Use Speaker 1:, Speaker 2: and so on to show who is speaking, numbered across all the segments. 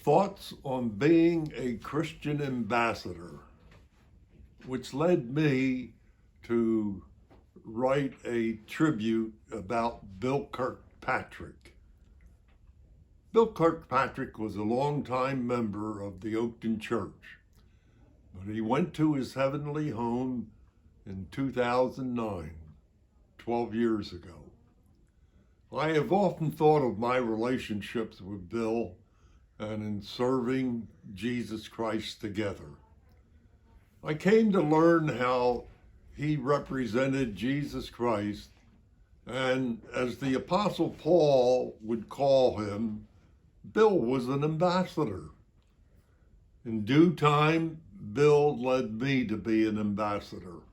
Speaker 1: Thoughts on being a Christian ambassador, which led me to write a tribute about Bill Kirkpatrick. Bill Kirkpatrick was a longtime member of the Oakton Church, but he went to his heavenly home in 2009, 12 years ago. I have often thought of my relationships with Bill and in serving Jesus Christ together. I came to learn how he represented Jesus Christ, and as the Apostle Paul would call him, Bill was an ambassador. In due time, Bill led me to be an ambassador,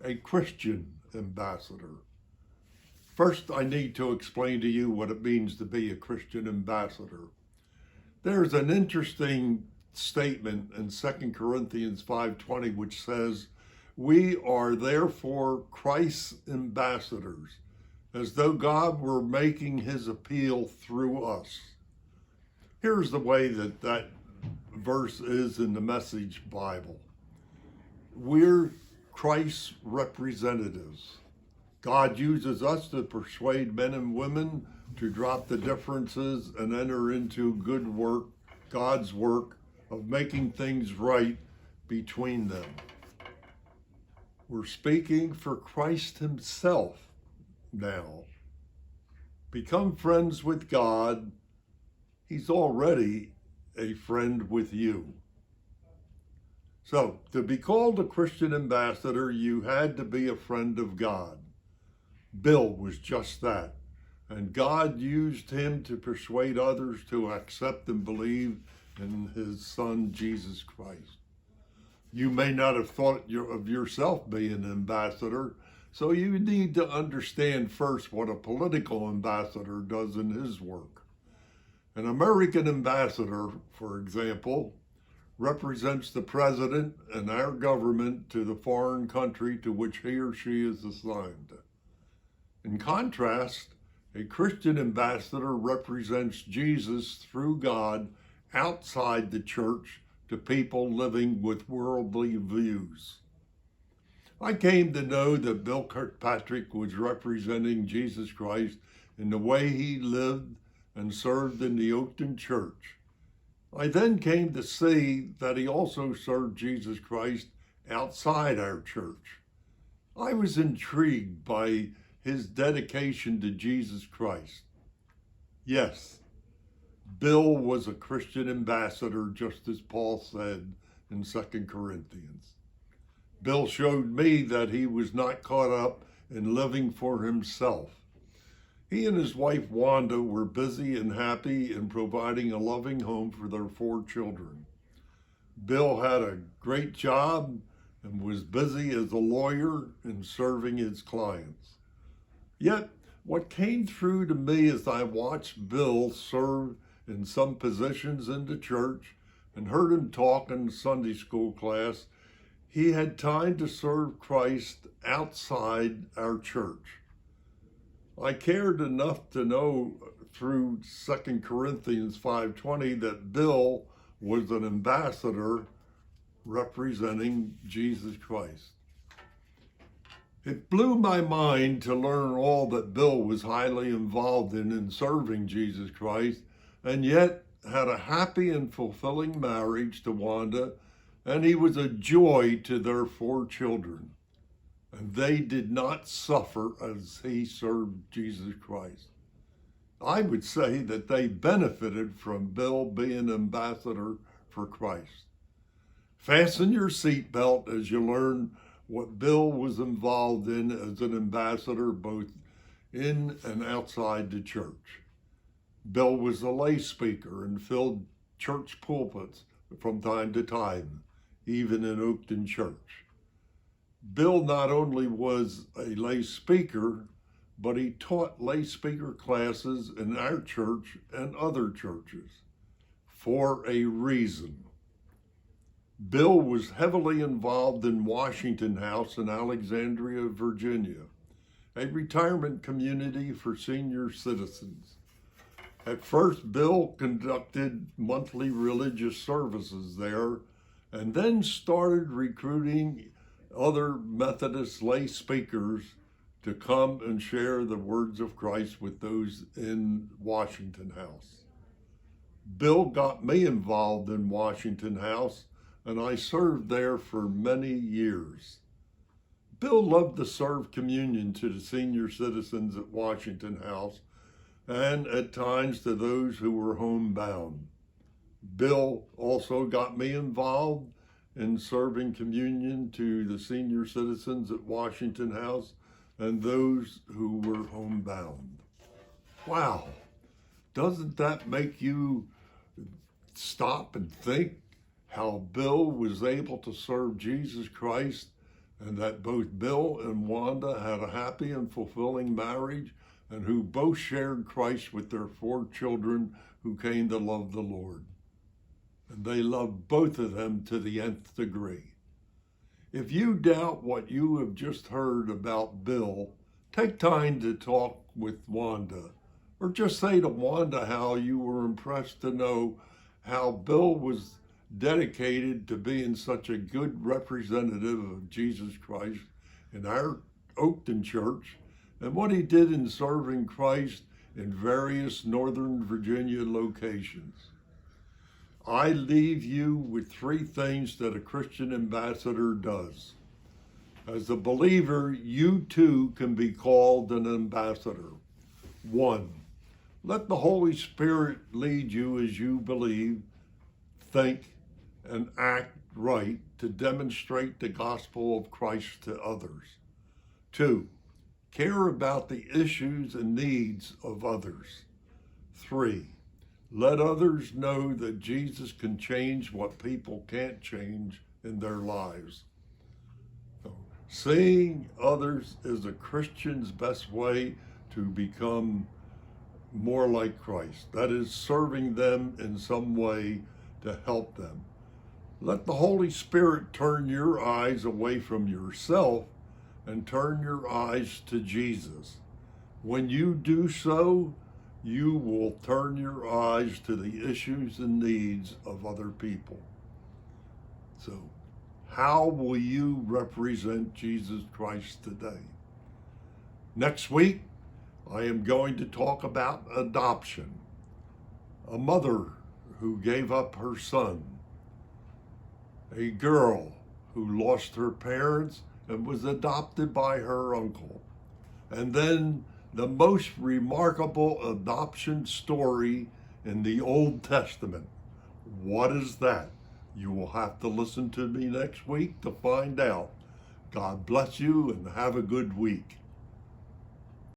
Speaker 1: a Christian ambassador. First, I need to explain to you what it means to be a Christian ambassador. There's an interesting statement in 2 Corinthians 5:20, which says, "We are therefore Christ's ambassadors, as though God were making his appeal through us." Here's the way that verse is in the Message Bible. We're Christ's representatives. God uses us to persuade men and women to drop the differences and enter into good work, God's work of making things right between them. We're speaking for Christ himself now. Become friends with God. He's already a friend with you. So, to be called a Christian ambassador, you had to be a friend of God. Bill was just that. And God used him to persuade others to accept and believe in his son, Jesus Christ. You may not have thought of yourself being an ambassador, so you need to understand first what a political ambassador does in his work. An American ambassador, for example, represents the president and our government to the foreign country to which he or she is assigned. In contrast, a Christian ambassador represents Jesus through God outside the church to people living with worldly views. I came to know that Bill Kirkpatrick was representing Jesus Christ in the way he lived and served in the Oakton Church. I then came to see that he also served Jesus Christ outside our church. I was intrigued by his dedication to Jesus Christ. Yes, Bill was a Christian ambassador, just as Paul said in 2 Corinthians. Bill showed me that he was not caught up in living for himself. He and his wife Wanda were busy and happy in providing a loving home for their 4 children. Bill had a great job and was busy as a lawyer in serving his clients. Yet, what came through to me as I watched Bill serve in some positions in the church and heard him talk in Sunday school class, he had time to serve Christ outside our church. I cared enough to know through 2 Corinthians 5:20 that Bill was an ambassador representing Jesus Christ. It blew my mind to learn all that Bill was highly involved in serving Jesus Christ, and yet had a happy and fulfilling marriage to Wanda, and he was a joy to their 4 children. And they did not suffer as he served Jesus Christ. I would say that they benefited from Bill being ambassador for Christ. Fasten your seatbelt as you learn what Bill was involved in as an ambassador, both in and outside the church. Bill was a lay speaker and filled church pulpits from time to time, even in Oakton Church. Bill not only was a lay speaker, but he taught lay speaker classes in our church and other churches for a reason. Bill was heavily involved in Washington House in Alexandria, Virginia, a retirement community for senior citizens. At first, Bill conducted monthly religious services there and then started recruiting other Methodist lay speakers to come and share the words of Christ with those in Washington House. Bill got me involved in Washington House, and I served there for many years. Bill loved to serve communion to the senior citizens at Washington House and at times to those who were homebound. Bill also got me involved in serving communion to the senior citizens at Washington House and those who were homebound. Wow, doesn't that make you stop and think how Bill was able to serve Jesus Christ, and that both Bill and Wanda had a happy and fulfilling marriage, and who both shared Christ with their 4 children who came to love the Lord. And they loved both of them to the nth degree. If you doubt what you have just heard about Bill, take time to talk with Wanda, or just say to Wanda how you were impressed to know how Bill was dedicated to being such a good representative of Jesus Christ in our Oakton church, and what he did in serving Christ in various Northern Virginia locations. I leave you with 3 things that a Christian ambassador does. As a believer, you too can be called an ambassador. 1, let the Holy Spirit lead you as you believe, think, and act right to demonstrate the gospel of Christ to others. 2, care about the issues and needs of others. 3, let others know that Jesus can change what people can't change in their lives. So, seeing others is a Christian's best way to become more like Christ. That is, serving them in some way to help them. Let the Holy Spirit turn your eyes away from yourself and turn your eyes to Jesus. When you do so, you will turn your eyes to the issues and needs of other people. So, how will you represent Jesus Christ today? Next week, I am going to talk about adoption. A mother who gave up her son. A girl who lost her parents and was adopted by her uncle. And then the most remarkable adoption story in the Old Testament. What is that? You will have to listen to me next week to find out. God bless you and have a good week.